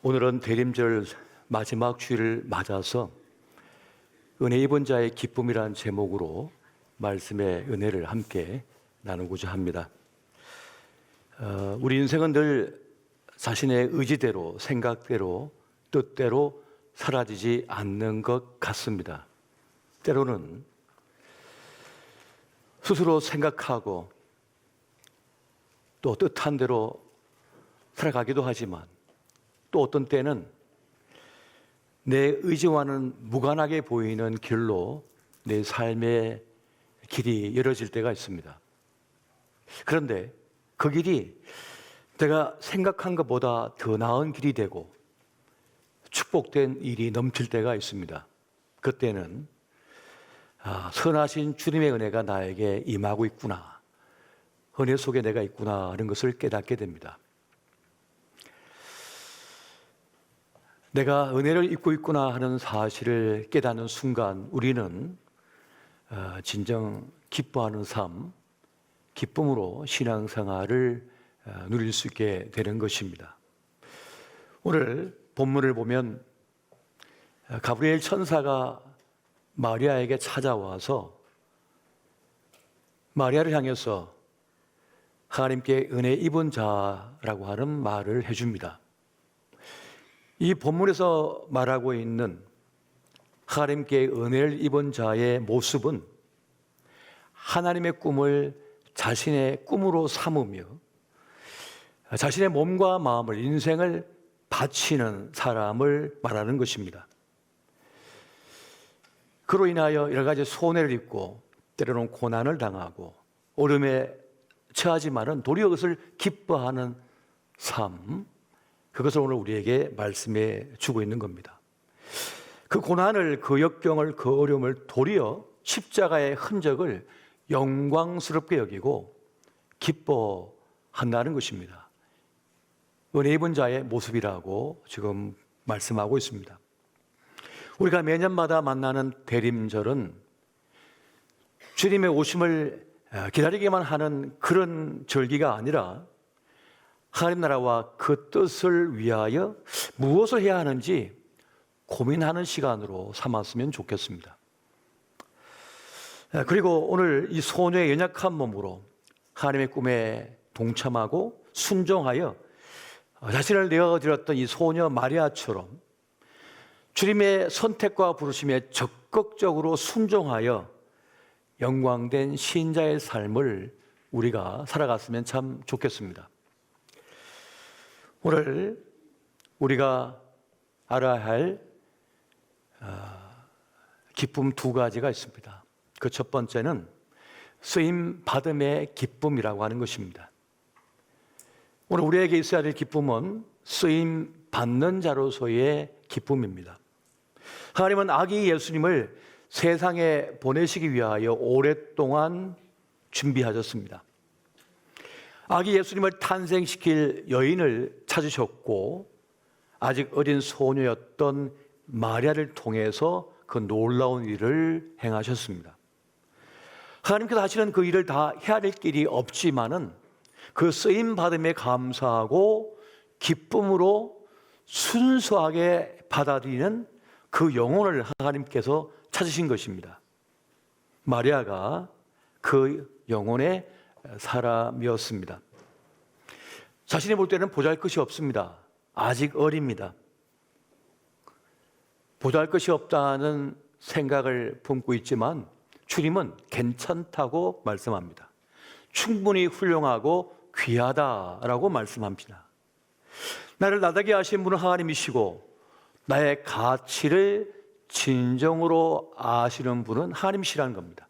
오늘은 대림절 마지막 주일을 맞아서 은혜 입은 자의 기쁨이라는 제목으로 말씀의 은혜를 함께 나누고자 합니다. 우리 인생은 늘 자신의 의지대로, 생각대로, 뜻대로 사라지지 않는 것 같습니다. 때로는 스스로 생각하고 또 뜻한 대로 살아가기도 하지만 또 어떤 때는 내 의지와는 무관하게 보이는 길로 내 삶의 길이 열어질 때가 있습니다. 그런데 그 길이 내가 생각한 것보다 더 나은 길이 되고 축복된 일이 넘칠 때가 있습니다. 그때는 선하신 주님의 은혜가 나에게 임하고 있구나, 은혜 속에 내가 있구나 하는 것을 깨닫게 됩니다. 내가 은혜를 입고 있구나 하는 사실을 깨닫는 순간 우리는 진정 기뻐하는 삶, 기쁨으로 신앙생활을 누릴 수 있게 되는 것입니다. 오늘 본문을 보면 가브리엘 천사가 마리아에게 찾아와서 마리아를 향해서 하나님께 은혜 입은 자라고 하는 말을 해줍니다. 이 본문에서 말하고 있는 하나님께 은혜를 입은 자의 모습은 하나님의 꿈을 자신의 꿈으로 삼으며 자신의 몸과 마음을, 인생을 바치는 사람을 말하는 것입니다. 그로 인하여 여러 가지 손해를 입고 때로는 고난을 당하고 어려움에 처하지만은 도리어 그것을 기뻐하는 삶, 그것을 오늘 우리에게 말씀해 주고 있는 겁니다. 그 고난을, 그 역경을, 그 어려움을 도리어 십자가의 흔적을 영광스럽게 여기고 기뻐한다는 것입니다. 은혜 입은 자의 모습이라고 지금 말씀하고 있습니다. 우리가 매년마다 만나는 대림절은 주님의 오심을 기다리기만 하는 그런 절기가 아니라 하나님 나라와 그 뜻을 위하여 무엇을 해야 하는지 고민하는 시간으로 삼았으면 좋겠습니다. 그리고 오늘 이 소녀의 연약한 몸으로 하나님의 꿈에 동참하고 순종하여 자신을 내어드렸던 이 소녀 마리아처럼 주님의 선택과 부르심에 적극적으로 순종하여 영광된 신자의 삶을 우리가 살아갔으면 참 좋겠습니다. 오늘 우리가 알아야 할 기쁨 두 가지가 있습니다. 그 첫 번째는 쓰임 받음의 기쁨이라고 하는 것입니다. 오늘 우리에게 있어야 될 기쁨은 쓰임 받는 자로서의 기쁨입니다. 하나님은 아기 예수님을 세상에 보내시기 위하여 오랫동안 준비하셨습니다. 아기 예수님을 탄생시킬 여인을 찾으셨고 아직 어린 소녀였던 마리아를 통해서 그 놀라운 일을 행하셨습니다. 하나님께서 하시는 그 일을 다 해야 될 길이 없지만은 그 쓰임받음에 감사하고 기쁨으로 순수하게 받아들이는 그 영혼을 하나님께서 찾으신 것입니다. 마리아가 그 영혼의 사람이었습니다. 자신이 볼 때는 보잘것이 없습니다. 아직 어립니다. 보잘것이 없다는 생각을 품고 있지만 주님은 괜찮다고 말씀합니다. 충분히 훌륭하고 귀하다라고 말씀합니다. 나를 나다게 하신 분은 하나님이시고 나의 가치를 진정으로 아시는 분은 하나님이시라는 겁니다.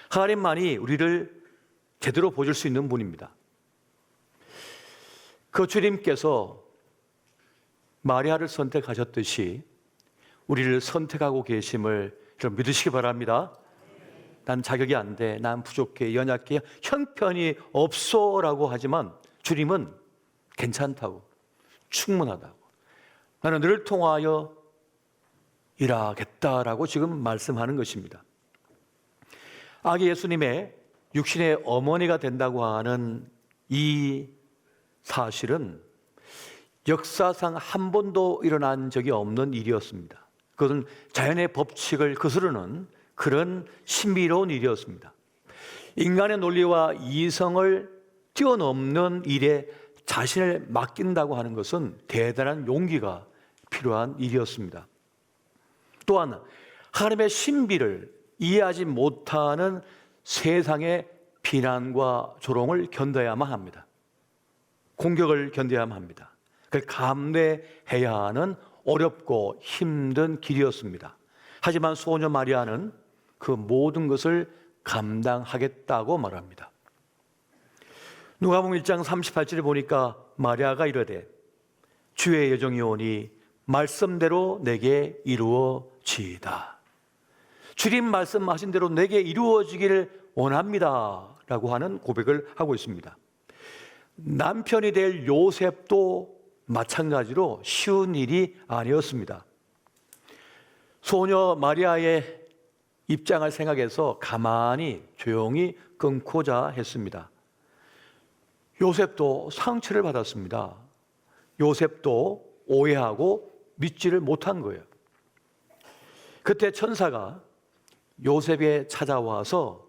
하나님만이 우리를 제대로 보실 수 있는 분입니다. 그 주님께서 마리아를 선택하셨듯이 우리를 선택하고 계심을 좀 믿으시기 바랍니다. 난 자격이 안 돼, 난 부족해, 연약해, 형편이 없어라고 하지만 주님은 괜찮다고, 충분하다고, 나는 너를 통하여 일하겠다라고 지금 말씀하는 것입니다. 아기 예수님의 육신의 어머니가 된다고 하는 이 사실은 역사상 한 번도 일어난 적이 없는 일이었습니다. 그것은 자연의 법칙을 거스르는 그런 신비로운 일이었습니다. 인간의 논리와 이성을 뛰어넘는 일에 자신을 맡긴다고 하는 것은 대단한 용기가 필요한 일이었습니다. 또한 하나님의 신비를 이해하지 못하는 세상의 비난과 조롱을 견뎌야만 합니다. 공격을 견뎌야만 합니다. 그걸 감내해야 하는 어렵고 힘든 길이었습니다. 하지만 소녀 마리아는 그 모든 것을 감당하겠다고 말합니다. 누가복음 1장 38절에 보니까 마리아가 이르되 주의 여정이 오니 말씀대로 내게 이루어지이다. 주님 말씀하신 대로 내게 이루어지기를 원합니다 라고 하는 고백을 하고 있습니다. 남편이 될 요셉도 마찬가지로 쉬운 일이 아니었습니다. 소녀 마리아의 입장을 생각해서 가만히 조용히 끊고자 했습니다. 요셉도 상처를 받았습니다. 요셉도 오해하고 믿지를 못한 거예요. 그때 천사가 요셉에 찾아와서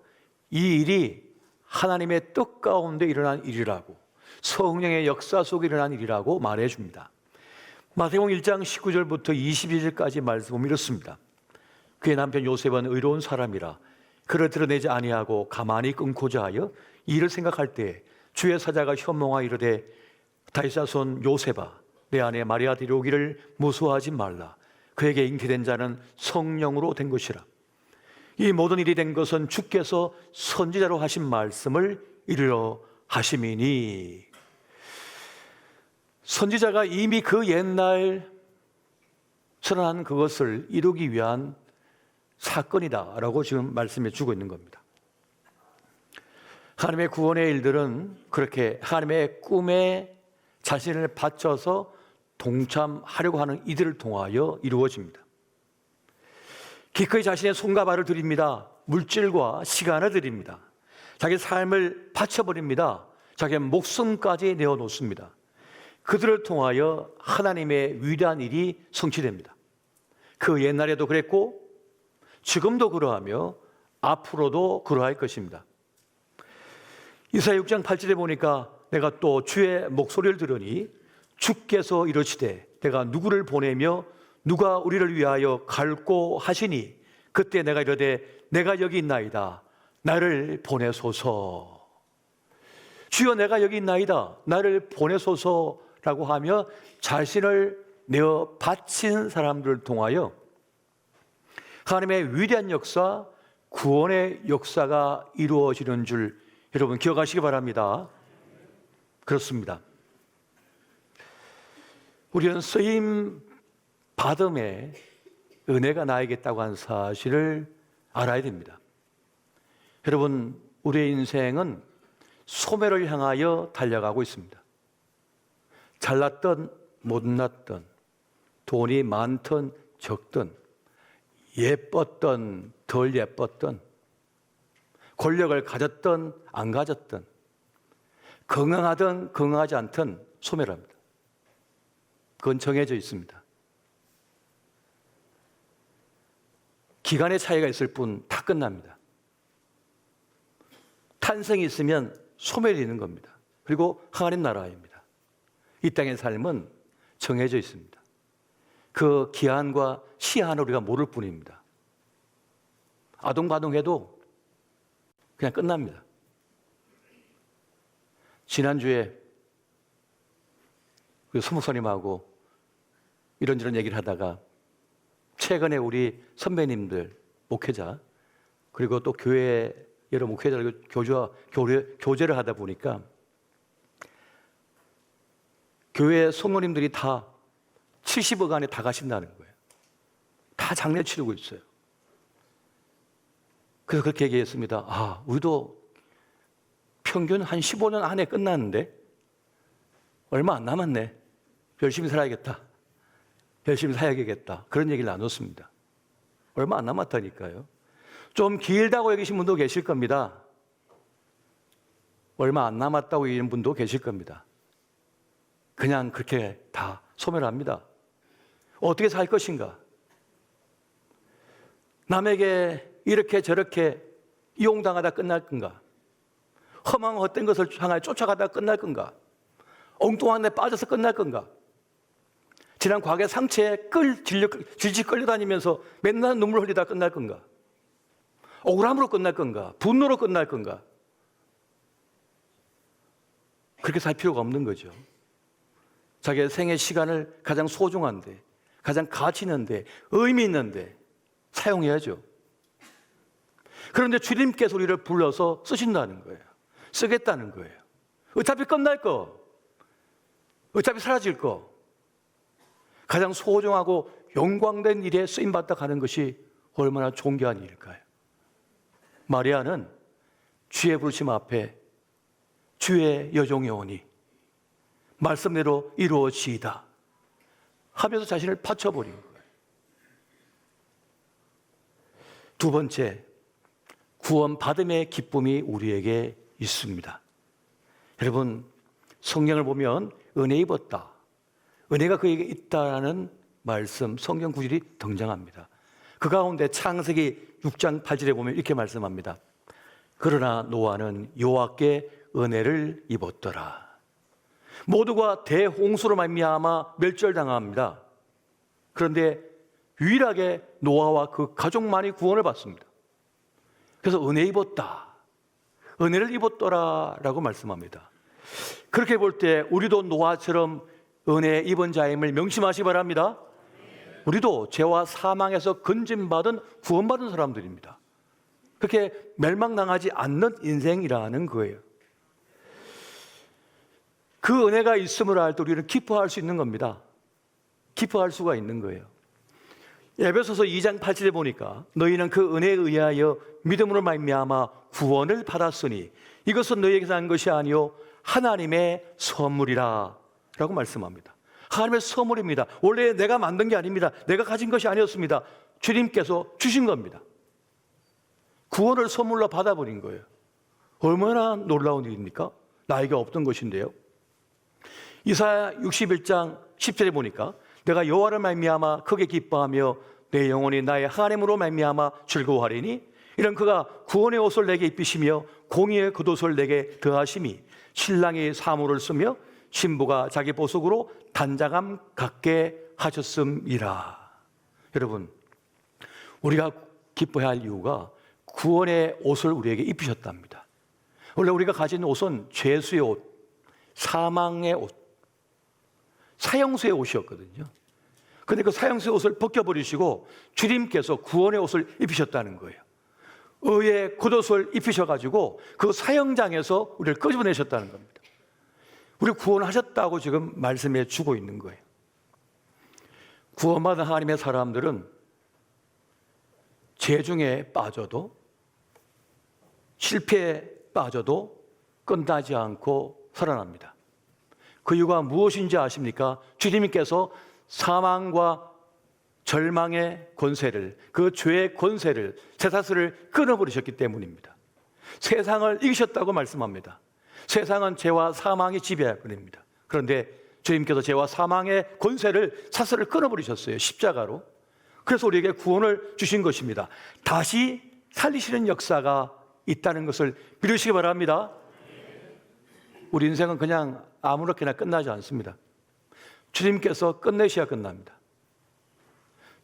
이 일이 하나님의 뜻 가운데 일어난 일이라고, 성령의 역사 속에 일어난 일이라고 말해줍니다. 마태복음 1장 19절부터 22절까지 말씀을 이렇습니다. 그의 남편 요셉은 의로운 사람이라 그를 드러내지 아니하고 가만히 끊고자 하여 이 일을 생각할 때 주의 사자가 현몽하여 이르되 다윗의 자손 요셉아 내 아내 마리아 데려오기를 무수하지 말라. 그에게 잉태된 자는 성령으로 된 것이라. 이 모든 일이 된 것은 주께서 선지자로 하신 말씀을 이루려 하심이니. 선지자가 이미 그 옛날 선언한 그것을 이루기 위한 사건이다라고 지금 말씀해 주고 있는 겁니다. 하나님의 구원의 일들은 그렇게 하나님의 꿈에 자신을 바쳐서 동참하려고 하는 이들을 통하여 이루어집니다. 기꺼이 자신의 손과 발을 드립니다. 물질과 시간을 드립니다. 자기 삶을 바쳐버립니다. 자기의 목숨까지 내어놓습니다. 그들을 통하여 하나님의 위대한 일이 성취됩니다. 그 옛날에도 그랬고 지금도 그러하며 앞으로도 그러할 것입니다. 이사야 6장 8절에 보니까 내가 또 주의 목소리를 들으니 주께서 이르시되 내가 누구를 보내며 누가 우리를 위하여 갈고 하시니 그때 내가 이르되 내가 여기 있나이다 나를 보내소서. 주여 내가 여기 있나이다 나를 보내소서라고 하며 자신을 내어 바친 사람들을 통하여 하나님의 위대한 역사, 구원의 역사가 이루어지는 줄 여러분 기억하시기 바랍니다. 그렇습니다. 우리는 쓰임 받음에 은혜가 나에게 있다고 하는 사실을 알아야 됩니다. 여러분, 우리의 인생은 소멸을 향하여 달려가고 있습니다. 잘났든 못났든 돈이 많든 적든 예뻤든 덜 예뻤든 권력을 가졌든 안 가졌든 건강하든 건강하지 않든 소멸합니다. 그건 정해져 있습니다. 기간의 차이가 있을 뿐 다 끝납니다. 탄생이 있으면 소멸이 있는 겁니다. 그리고 하나님 나라입니다. 이 땅의 삶은 정해져 있습니다. 그 기한과 시한을 우리가 모를 뿐입니다. 아동바동해도 그냥 끝납니다. 지난주에 우리 소목사님하고 이런저런 얘기를 하다가 최근에 우리 선배님들, 목회자 그리고 또 교회 여러 목회자들 교제를 하다 보니까 교회 성모님들이 다 70억 안에 다 가신다는 거예요. 다 장례 치르고 있어요. 그래서 그렇게 얘기했습니다. 아, 우리도 평균 한 15년 안에 끝났는데 얼마 안 남았네. 열심히 살아야겠다. 열심히 살아야겠다. 그런 얘기를 나눴습니다. 얼마 안 남았다니까요. 좀 길다고 여기신 분도 계실 겁니다. 얼마 안 남았다고 얘기하는 분도 계실 겁니다. 그냥 그렇게 다 소멸합니다. 어떻게 살 것인가? 남에게 이렇게 저렇게 이용당하다 끝날 건가? 험한 헛된 것을 향하여 쫓아가다 끝날 건가? 엉뚱한 데 빠져서 끝날 건가? 지난 과거의 상처에 질질 끌려다니면서 맨날 눈물 흘리다 끝날 건가? 억울함으로 끝날 건가? 분노로 끝날 건가? 그렇게 살 필요가 없는 거죠. 자기의 생애 시간을 가장 소중한데, 가장 가치 있는데, 의미 있는데 사용해야죠. 그런데 주님께서 우리를 불러서 쓰신다는 거예요. 쓰겠다는 거예요. 어차피 끝날 거, 어차피 사라질 거, 가장 소중하고 영광된 일에 쓰임받다 가는 것이 얼마나 존귀한 일일까요? 마리아는 주의 부르심 앞에 주의 여종이 오니 말씀대로 이루어지이다 하면서 자신을 바쳐버린 거예요. 두 번째, 구원받음의 기쁨이 우리에게 있습니다. 여러분, 성경을 보면 은혜 입었다, 은혜가 그에게 있다라는 말씀, 성경 구절이 등장합니다. 그 가운데 창세기 6장 8절에 보면 이렇게 말씀합니다. 그러나 노아는 여호와께 은혜를 입었더라. 모두가 대홍수로 말미암아 멸절당합니다. 그런데 유일하게 노아와 그 가족만이 구원을 받습니다. 그래서 은혜 입었다, 은혜를 입었더라라고 말씀합니다. 그렇게 볼 때 우리도 노아처럼 은혜 입은 자임을 명심하시 바랍니다. 우리도 죄와 사망에서 건진받은 구원받은 사람들입니다. 그렇게 멸망당하지 않는 인생이라는 거예요. 그 은혜가 있음을 알 때 우리는 기뻐할 수 있는 겁니다. 기뻐할 수가 있는 거예요. 에베소서 2장 8절에 보니까 너희는 그 은혜에 의하여 믿음으로 말미암아 구원을 받았으니 이것은 너희에게서 난 것이 아니요 하나님의 선물이라 라고 말씀합니다. 하나님의 선물입니다. 원래 내가 만든 게 아닙니다. 내가 가진 것이 아니었습니다. 주님께서 주신 겁니다. 구원을 선물로 받아버린 거예요. 얼마나 놀라운 일입니까? 나에게 없던 것인데요. 이사야 61장 10절에 보니까 내가 여호와를 말미암아 크게 기뻐하며 내 영혼이 나의 하나님으로 말미암아 즐거워하리니 이런 그가 구원의 옷을 내게 입히시며 공의의 겉옷을 내게 더하심이 신랑이 사물을 쓰며 신부가 자기 보석으로 단장함 갖게 하셨음이라. 여러분, 우리가 기뻐해야 할 이유가 구원의 옷을 우리에게 입히셨답니다. 원래 우리가 가진 옷은 죄수의 옷, 사망의 옷, 사형수의 옷이었거든요. 그런데 그 사형수의 옷을 벗겨버리시고 주님께서 구원의 옷을 입히셨다는 거예요. 의의 겉옷을 입히셔가지고 그 사형장에서 우리를 끄집어내셨다는 겁니다. 우리 구원하셨다고 지금 말씀해 주고 있는 거예요. 구원받은 하나님의 사람들은 재중에 빠져도, 실패에 빠져도 끝나지 않고 살아납니다. 그 이유가 무엇인지 아십니까? 주님께서 사망과 절망의 권세를, 그 죄의 권세를, 쇠사슬을 끊어버리셨기 때문입니다. 세상을 이기셨다고 말씀합니다. 세상은 죄와 사망이 지배해버립니다. 그런데 주님께서 죄와 사망의 권세를, 사슬을 끊어버리셨어요. 십자가로. 그래서 우리에게 구원을 주신 것입니다. 다시 살리시는 역사가 있다는 것을 믿으시기 바랍니다. 우리 인생은 그냥 아무렇게나 끝나지 않습니다. 주님께서 끝내셔야 끝납니다.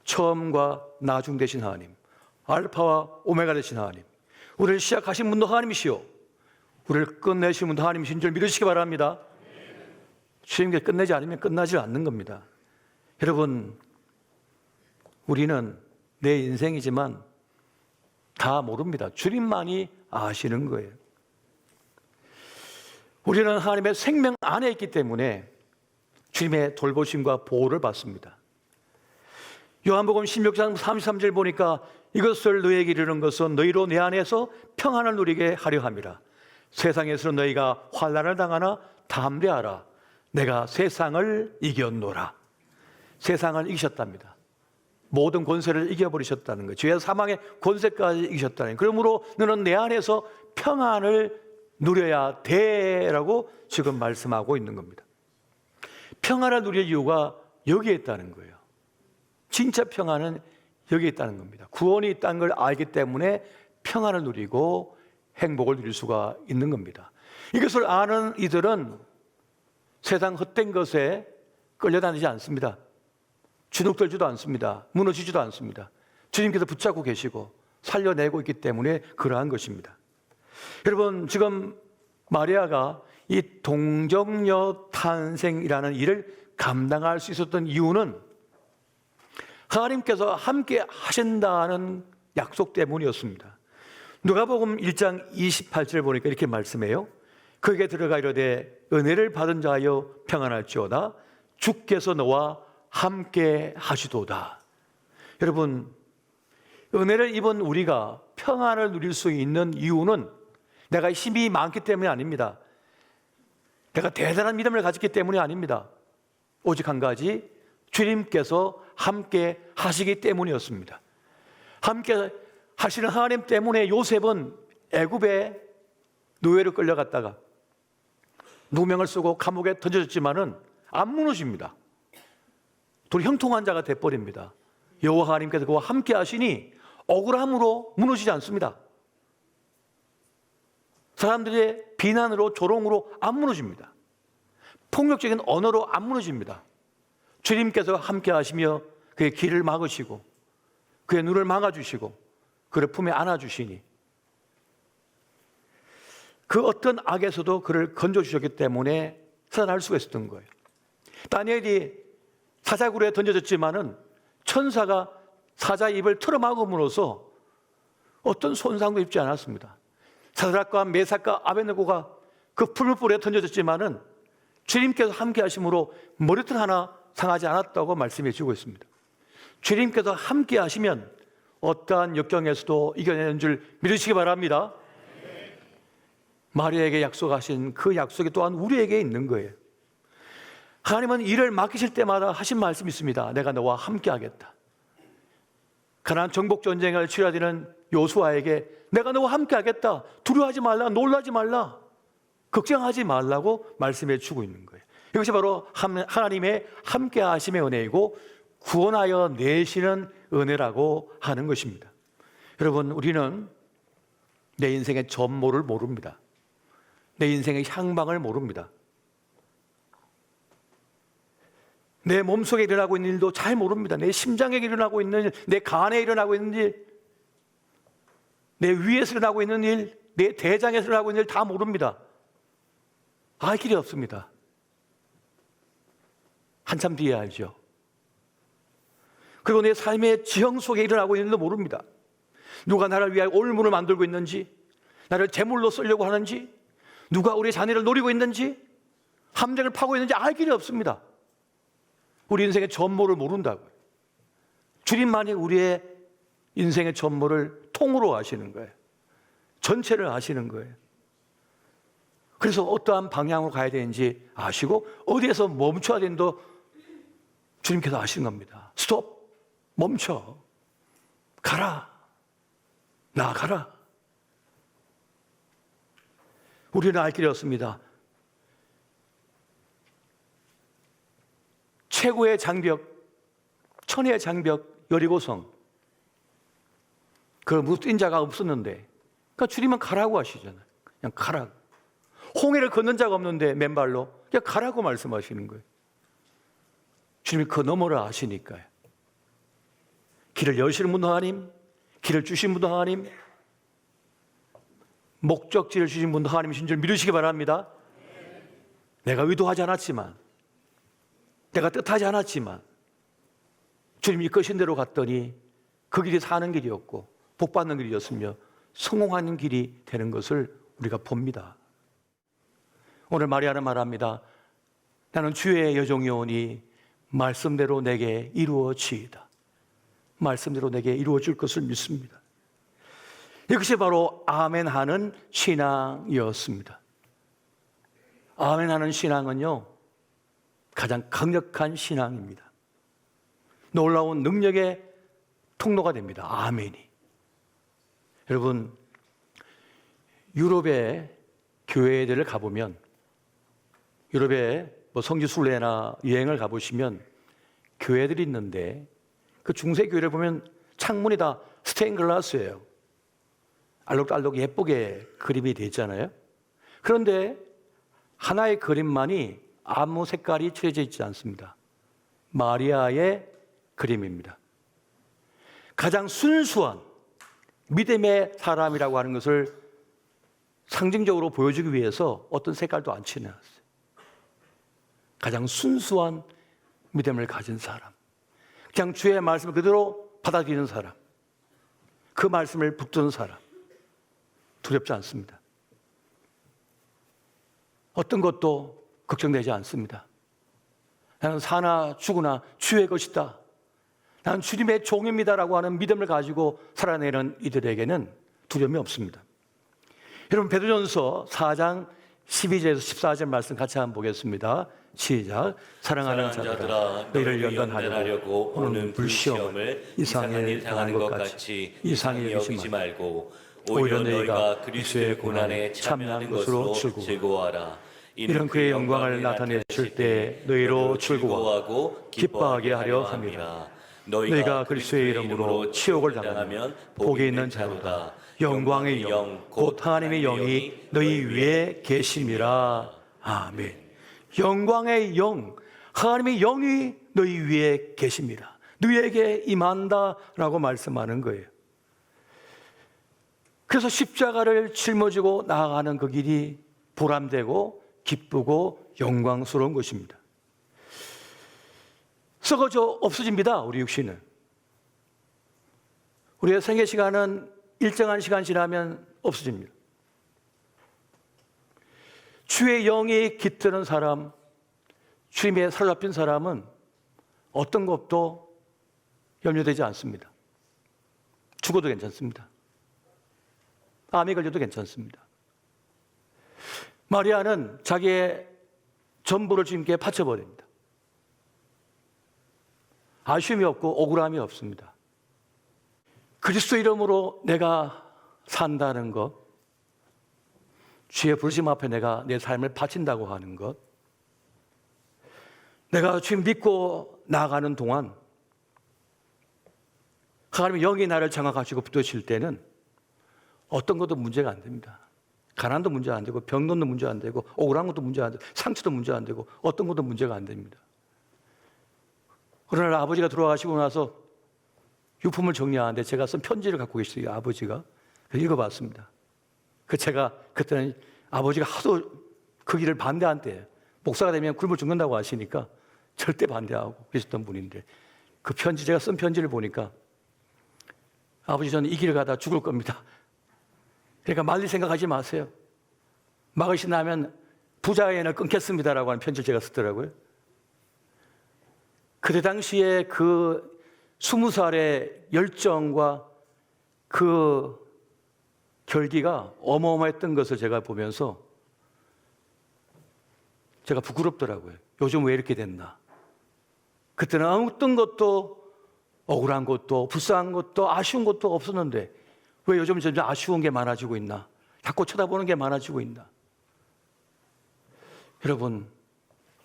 처음과 나중 되신 하나님, 알파와 오메가 되신 하나님, 우리를 시작하신 분도 하나님이시오, 우리를 끝내신 분도 하나님이신 줄 믿으시기 바랍니다. 주님께서 끝내지 않으면 끝나지 않는 겁니다. 여러분, 우리는 내 인생이지만 다 모릅니다. 주님만이 아시는 거예요. 우리는 하나님의 생명 안에 있기 때문에 주님의 돌보심과 보호를 받습니다. 요한복음 16장 33절 보니까 이것을 너희에게 이르는 것은 너희로 내 안에서 평안을 누리게 하려 함이라. 세상에서는 너희가 환난을 당하나 담대하라. 내가 세상을 이겼노라. 세상을 이기셨답니다. 모든 권세를 이겨버리셨다는 거예요. 죄와 사망의 권세까지 이기셨다는 거예요. 그러므로 너는 내 안에서 평안을 누려야 돼라고 지금 말씀하고 있는 겁니다. 평안을 누릴 이유가 여기에 있다는 거예요. 진짜 평안은 여기에 있다는 겁니다. 구원이 있다는 걸 알기 때문에 평안을 누리고 행복을 누릴 수가 있는 겁니다. 이것을 아는 이들은 세상 헛된 것에 끌려다니지 않습니다. 주눅들지도 않습니다. 무너지지도 않습니다. 주님께서 붙잡고 계시고 살려내고 있기 때문에 그러한 것입니다. 여러분, 지금 마리아가 이 동정녀 탄생이라는 일을 감당할 수 있었던 이유는 하나님께서 함께 하신다는 약속 때문이었습니다. 누가복음 1장 28절 보니까 이렇게 말씀해요. 그에게 들어가 이르되 은혜를 받은 자여 평안할지어다 주께서 너와 함께 하시도다. 여러분, 은혜를 입은 우리가 평안을 누릴 수 있는 이유는 내가 힘이 많기 때문이 아닙니다. 내가 대단한 믿음을 가졌기 때문이 아닙니다. 오직 한 가지, 주님께서 함께 하시기 때문이었습니다. 함께 하시는 하나님 때문에 요셉은 애굽에 노예로 끌려갔다가 누명을 쓰고 감옥에 던져졌지만은 안 무너집니다. 둘이 형통한 자가 돼버립니다. 여호와 하나님께서 그와 함께 하시니 억울함으로 무너지지 않습니다. 사람들의 비난으로 조롱으로 안 무너집니다. 폭력적인 언어로 안 무너집니다. 주님께서 함께 하시며 그의 길을 막으시고 그의 눈을 막아주시고 그를 품에 안아주시니 그 어떤 악에서도 그를 건져주셨기 때문에 살아날 수가 있었던 거예요. 다니엘이 사자굴에 던져졌지만은 천사가 사자 입을 틀어막음으로써 어떤 손상도 입지 않았습니다. 사드락과 메삭과 아벳네고가 그 풀무불에 던져졌지만은 주님께서 함께 하심으로 머리털 하나 상하지 않았다고 말씀해 주고 있습니다. 주님께서 함께 하시면 어떠한 역경에서도 이겨내는 줄 믿으시기 바랍니다. 마리아에게 약속하신 그 약속이 또한 우리에게 있는 거예요. 하나님은 일을 맡기실 때마다 하신 말씀이 있습니다. 내가 너와 함께 하겠다. 가나안 정복 전쟁을 치러야 되는 요수아에게 내가 너와 함께 하겠다. 두려워하지 말라. 놀라지 말라. 걱정하지 말라고 말씀해 주고 있는 거예요. 이것이 바로 하나님의 함께 하심의 은혜이고 구원하여 내시는 은혜라고 하는 것입니다. 여러분, 우리는 내 인생의 전모를 모릅니다. 내 인생의 향방을 모릅니다. 내 몸속에 일어나고 있는 일도 잘 모릅니다. 내 심장에 일어나고 있는 일, 내 간에 일어나고 있는 일, 내 위에서 일어나고 있는 일, 내 대장에서 일어나고 있는 일 다 모릅니다. 알 길이 없습니다. 한참 뒤에 알죠. 그리고 내 삶의 지형 속에 일어나고 있는 일도 모릅니다. 누가 나를 위하여 올문을 만들고 있는지, 나를 제물로 쓰려고 하는지, 누가 우리 자녀를 노리고 있는지, 함정을 파고 있는지 알 길이 없습니다. 우리 인생의 전모를 모른다고요. 주님만이 우리의 인생의 전모를 통으로 아시는 거예요. 전체를 아시는 거예요. 그래서 어떠한 방향으로 가야 되는지 아시고 어디에서 멈춰야 되는도 주님께서 아시는 겁니다. 스톱! 멈춰! 가라! 나아가라! 우리는 알 길이 없습니다. 최고의 장벽, 천혜의 장벽 여리고성, 그 무뛴 자가 없었는데 그러니까 주님은 가라고 하시잖아요. 그냥 가라고. 홍해를 걷는 자가 없는데 맨발로 그냥 가라고 말씀하시는 거예요. 주님이 그 너머를 아시니까요. 길을 여시는 분도 하나님, 길을 주신 분도 하나님, 목적지를 주신 분도 하나님이신 줄 믿으시기 바랍니다. 내가 의도하지 않았지만, 내가 뜻하지 않았지만 주님이 이끄신 대로 갔더니 그 길이 사는 길이었고 복받는 길이었으며 성공하는 길이 되는 것을 우리가 봅니다. 오늘 마리아는 말합니다. 나는 주의 여종이오니 말씀대로 내게 이루어지이다. 말씀대로 내게 이루어질 것을 믿습니다. 이것이 바로 아멘하는 신앙이었습니다. 아멘하는 신앙은요, 가장 강력한 신앙입니다. 놀라운 능력의 통로가 됩니다. 아멘이. 여러분, 유럽의 교회들을 가보면 유럽의 뭐 성지 순례나 여행을 가보시면 교회들이 있는데 그 중세 교회를 보면 창문이 다 스테인 글라스예요. 알록달록 예쁘게 그림이 되어 있잖아요. 그런데 하나의 그림만이 아무 색깔이 칠해져 있지 않습니다. 마리아의 그림입니다. 가장 순수한 믿음의 사람이라고 하는 것을 상징적으로 보여주기 위해서 어떤 색깔도 안 칠해놨어요. 가장 순수한 믿음을 가진 사람, 그냥 주의 말씀을 그대로 받아들이는 사람, 그 말씀을 붙드는 사람, 두렵지 않습니다. 어떤 것도 걱정되지 않습니다. 나는 사나 죽으나 주의 것이다, 나는 주님의 종입니다라고 하는 믿음을 가지고 살아내는 이들에게는 두려움이 없습니다. 여러분, 베드로전서 4장 12절에서 14절 말씀 같이 한번 보겠습니다. 시작. 사랑하는 자들아, 너희를 연단하려고 오는 불시험을 이상한 일 당하는 것 같이 이상히 여기지 말고 오히려 너희가 그리스도의 고난에 참여하는 것으로 즐거워하라. 이는 그의 영광을 나타내실 때 너희로 즐거워하고 기뻐하게 하려 함이라. 너희가 그리스도의 이름으로 치욕을 당하면 복이 있는 자로다. 영광의 영, 곧 하나님의 영이 너희 위에 계심이라. 아멘. 영광의 영, 하나님의 영이 너희 위에 계십니다. 너희에게 임한다라고 말씀하는 거예요. 그래서 십자가를 짊어지고 나아가는 그 길이 보람되고 기쁘고 영광스러운 것입니다. 썩어져 없어집니다. 우리 육신은. 우리의 생애 시간은 일정한 시간 지나면 없어집니다. 주의 영이 깃드는 사람, 주님의 사로잡힌 사람은 어떤 것도 염려되지 않습니다. 죽어도 괜찮습니다. 암이 걸려도 괜찮습니다. 마리아는 자기의 전부를 주님께 바쳐버립니다. 아쉬움이 없고 억울함이 없습니다. 그리스도 이름으로 내가 산다는 것, 주의 부르심 앞에 내가 내 삶을 바친다고 하는 것, 내가 주님 믿고 나아가는 동안 하나님의 영이 나를 장악하시고 붙드실 때는 어떤 것도 문제가 안 됩니다. 가난도 문제 안 되고 병론도 문제 안 되고 억울한 것도 문제 안 되고 상처도 문제 안 되고 어떤 것도 문제가 안 됩니다. 어느 날 아버지가 돌아가시고 나서 유품을 정리하는데 제가 쓴 편지를 갖고 계시어요. 아버지가. 읽어봤습니다. 제가 그때는 아버지가 하도 그 길을 반대한 때예요. 목사가 되면 굶어 죽는다고 하시니까 절대 반대하고 계셨던 분인데 그 편지, 제가 쓴 편지를 보니까 아버지, 저는 이 길을 가다 죽을 겁니다. 그러니까 말릴 생각하지 마세요. 막으신다면 부자의 연을 끊겠습니다라고 하는 편지를 제가 쓰더라고요. 그때 당시에 그 20살의 열정과 그 결기가 어마어마했던 것을 제가 보면서 제가 부끄럽더라고요. 요즘 왜 이렇게 됐나. 그때는 어떤 것도 억울한 것도 불쌍한 것도 아쉬운 것도 없었는데 왜 요즘 점점 아쉬운 게 많아지고 있나, 자꾸 쳐다보는 게 많아지고 있나. 여러분,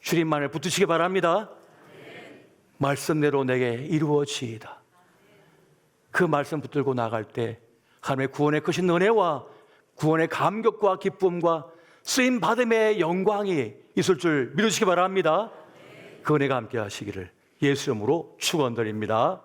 주님만을 붙드시기 바랍니다. 말씀대로 내게 이루어지이다. 그 말씀 붙들고 나갈 때 하나님의 구원의 크신 은혜와 구원의 감격과 기쁨과 쓰임 받음의 영광이 있을 줄 믿으시기 바랍니다. 그 은혜가 함께 하시기를 예수 이름으로 축원드립니다.